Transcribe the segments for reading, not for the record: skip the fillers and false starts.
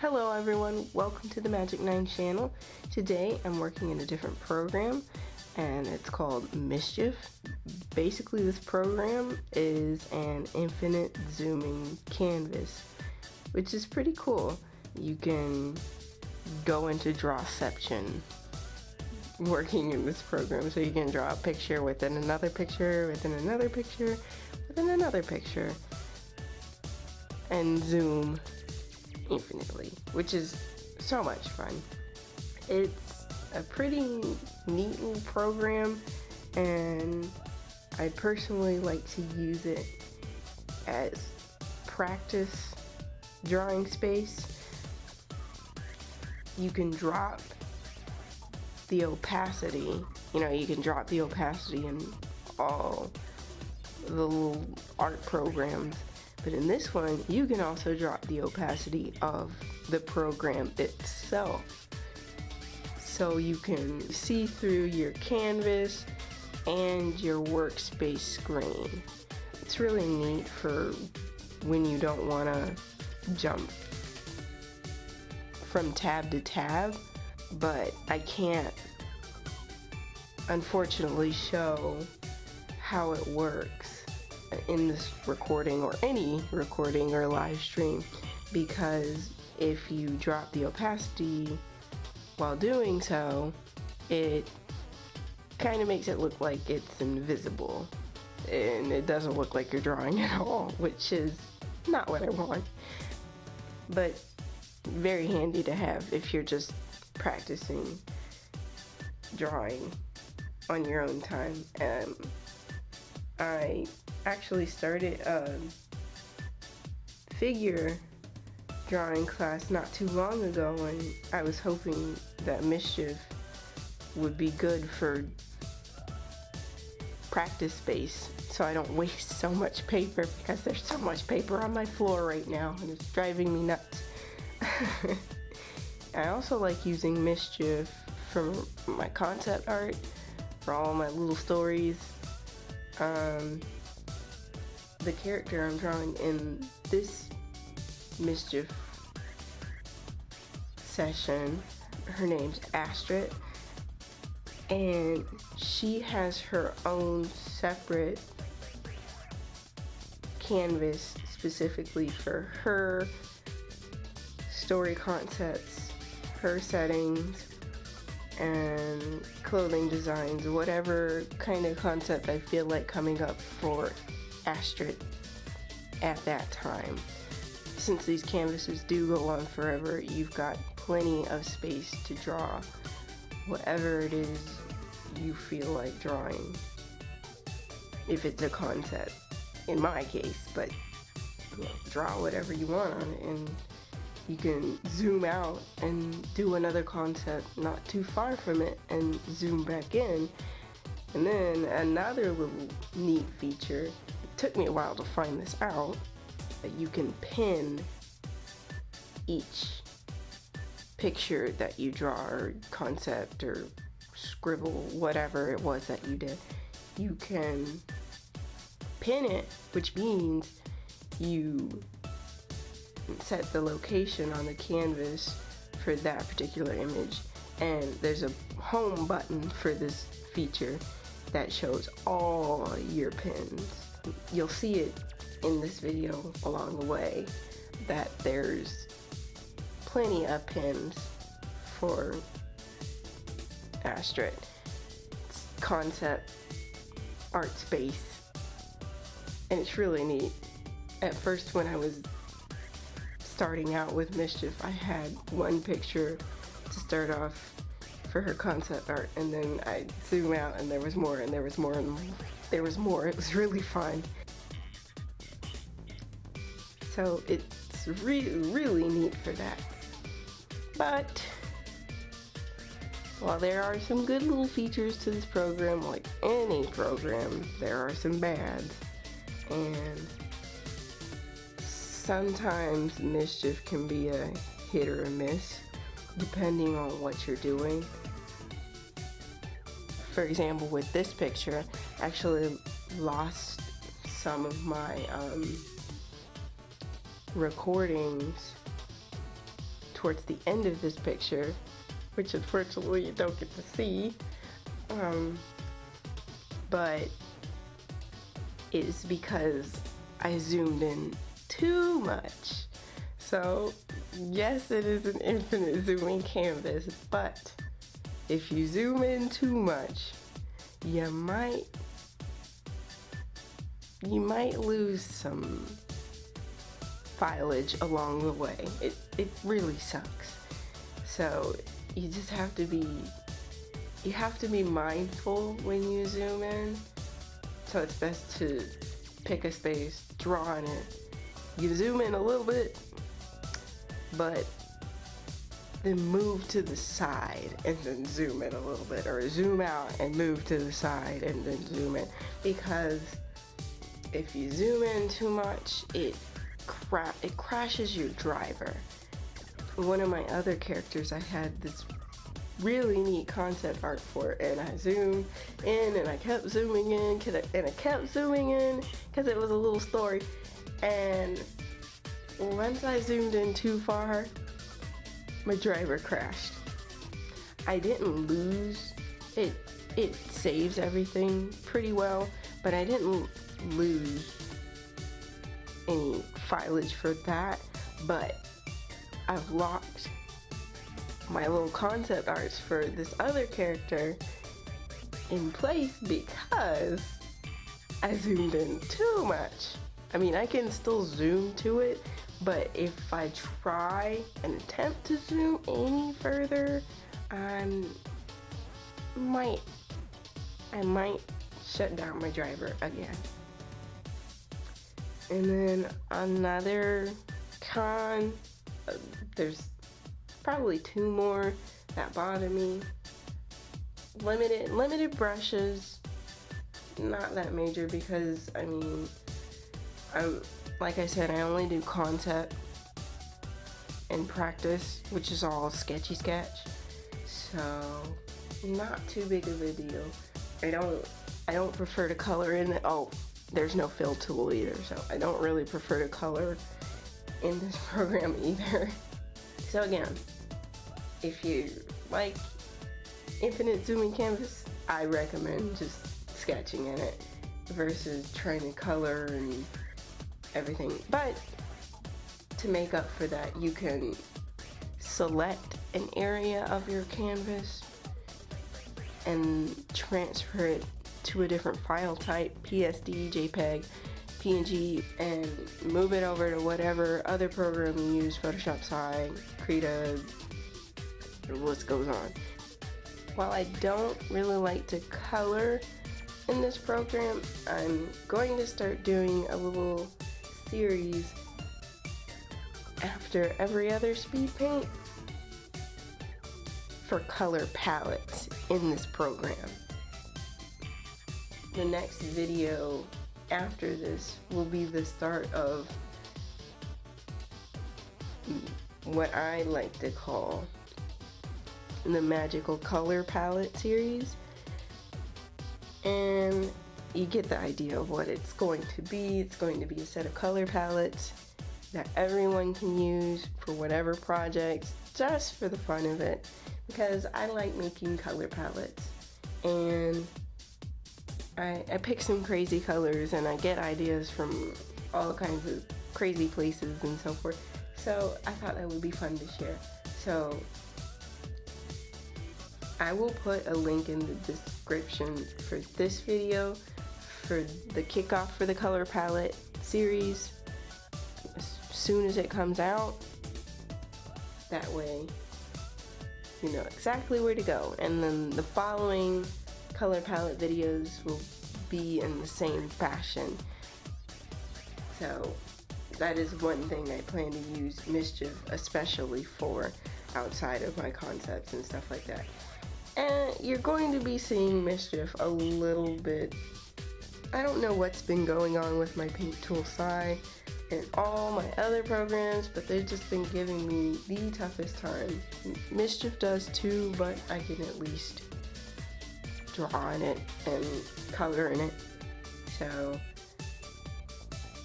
Hello everyone, welcome to the Magic 9 channel. Today I'm working in a different program and it's called Mischief. Basically this program is an infinite zooming canvas, which is pretty cool. You can go into drawception working in this program, so you can draw a picture within another picture, within another picture, within another picture, and zoom infinitely, which is so much fun. It's a pretty neat little program, and I personally like to use it as practice drawing space. You can drop the opacity, you can drop the opacity in all the little art programs, but in this one you can also drop the opacity of the program itself, so you can see through your canvas and your workspace screen. It's really neat for when you don't want to jump from tab to tab, but I can't unfortunately show how it works in this recording or any recording or live stream, because if you drop the opacity while doing so, it kind of makes it look like it's invisible and it doesn't look like you're drawing at all, which is not what I want, but very handy to have if you're just practicing drawing on your own time. I actually started a figure drawing class not too long ago, and I was hoping that Mischief would be good for practice space so I don't waste so much paper, because there's so much paper on my floor right now and it's driving me nuts. I also like using Mischief for my concept art, for all my little stories. The character I'm drawing in this Mischief session, her name's Adobe, and she has her own separate canvas specifically for her story concepts, her settings, and clothing designs, whatever kind of concept I feel like coming up for Astrid at that time. Since these canvases do go on forever, you've got plenty of space to draw whatever it is you feel like drawing, if it's a concept in my case, but draw whatever you want on it, and you can zoom out and do another concept not too far from it and zoom back in. And then another little neat feature, it took me a while to find this out, that you can pin each picture that you draw or concept or scribble, whatever it was that you did. You can pin it, which means you set the location on the canvas for that particular image, and there's a home button for this feature that shows all your pins. You'll see it in this video along the way that there's plenty of pins for Astrid. It's concept art space, and it's really neat. At first, when I was starting out with Mischief, I had one picture to start off for her concept art, and then I'd zoom out and there was more and there was more and there was more. It was really fun. So it's really neat for that. But while there are some good little features to this program, like any program, there are some bads, and sometimes Mischief can be a hit or a miss depending on what you're doing. For example, with this picture, I actually lost some of my recordings towards the end of this picture, which unfortunately you don't get to see, but it's because I zoomed in too much. So yes, it is an infinite zooming canvas, but if you zoom in too much, you might lose some foliage along the way. It really sucks. So you just have to be mindful when you zoom in. So it's best to pick a space, draw on it. You zoom in a little bit, but then move to the side and then zoom in a little bit, or zoom out and move to the side and then zoom in, because if you zoom in too much, it crashes your driver. One of my other characters, I had this really neat concept art for it, and I zoomed in and I kept zooming in and I kept zooming in because it was a little story, and once I zoomed in too far, my driver crashed. I didn't lose it. It saves everything pretty well, but I didn't lose any foliage for that. But I've locked my little concept arts for this other character in place because I zoomed in too much. I mean, I can still zoom to it, but if I try and attempt to zoom any further, I might shut down my driver again. And then another con, there's probably two more that bother me. Limited brushes, not that major, because I mean, like I said, I only do concept and practice, which is all sketchy sketch, so not too big of a deal. I don't prefer to color in it. Oh, there's no fill tool either, so I don't really prefer to color in this program either. So again, if you like infinite zooming canvas, I recommend just sketching in it versus trying to color and everything. But to make up for that, you can select an area of your canvas and transfer it to a different file type, PSD, JPEG, PNG, and move it over to whatever other program you use, Photoshop, Sign, Krita, the list goes on. While I don't really like to color in this program, I'm going to start doing a little series after every other Speedpaint for color palettes in this program. The next video after this will be the start of what I like to call the Majickal color palette series, and you get the idea of what it's going to be. It's going to be a set of color palettes that everyone can use for whatever projects, just for the fun of it, because I like making color palettes, and I pick some crazy colors and I get ideas from all kinds of crazy places and so forth. So I thought that would be fun to share. So I will put a link in the description for this video for the kickoff for the color palette series as soon as it comes out. That way you know exactly where to go. And then the following color palette videos will be in the same fashion. So that is one thing I plan to use Mischief especially for, outside of my concepts and stuff like that. And you're going to be seeing Mischief a little bit. I don't know what's been going on with my paint tool side and all my other programs, but they've just been giving me the toughest time. Mischief does too, but I can at least draw on it and color in it. So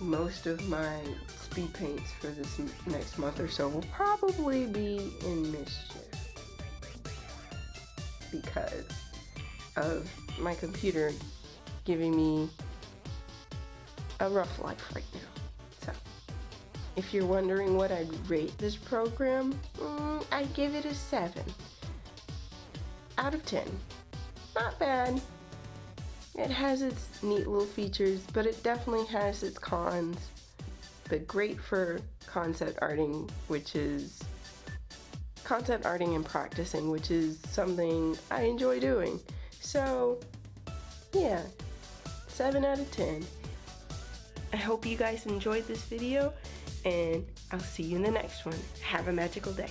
most of my speed paints for this next month or so will probably be in Mischief because of my computer giving me a rough life right now. So if you're wondering what I'd rate this program, I'd give it a 7 out of 10. Not bad. It has its neat little features, but it definitely has its cons. But great for concept arting, and practicing, which is something I enjoy doing. So yeah, 7 out of 10. I hope you guys enjoyed this video, and I'll see you in the next one. Have a magical day.